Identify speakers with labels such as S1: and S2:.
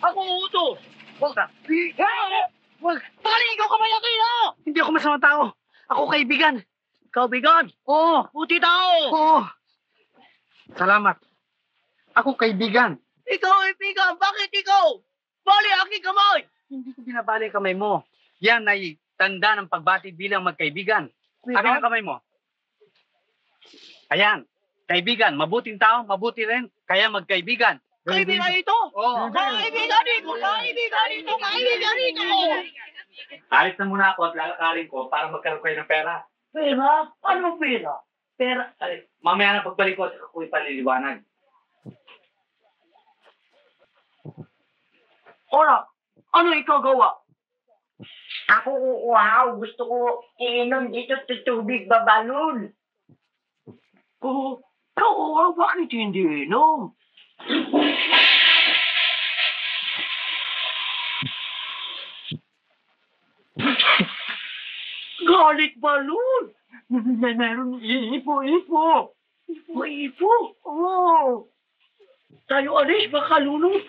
S1: Ako utos! Huwag ka! Huwag! Paligaw ka ba yung kino?
S2: Hindi ako masamang tao. Ako kaibigan.
S1: Kaibigan!
S2: Oo.
S1: Puti tao!
S2: Oo. Salamat. Ako kaibigan.
S1: Ikaw, kaibigan! Bakit ikaw? Bali aking kamay!
S2: Hindi ko binabali ang kamay mo. Yan ay tanda ng pagbati bilang magkaibigan. Akin ang kamay mo. Ayan. Kaibigan. Mabuting tao, mabuti rin. Kaya magkaibigan.
S1: Kaibigan ito!
S2: Oo.
S1: Kaibigan dito! Kaibigan dito! Kaibigan dito!
S2: Alis na muna ako at lalakarin ko para magkaroon kayo ng pera.
S1: Pera? Ano pera? Pera?
S2: Ay, mamaya na pagbalik ko at ako'y paliliwanag.
S1: Ora, ano ikaw gawa?
S3: Ako, wow, gusto ko iinom dito sa tubig babalon.
S1: Ikaw, bakit hindi inom? Galit balon! Meron ipo-ipo! Ipo-ipo? Oo! Tayo alis, baka lunod!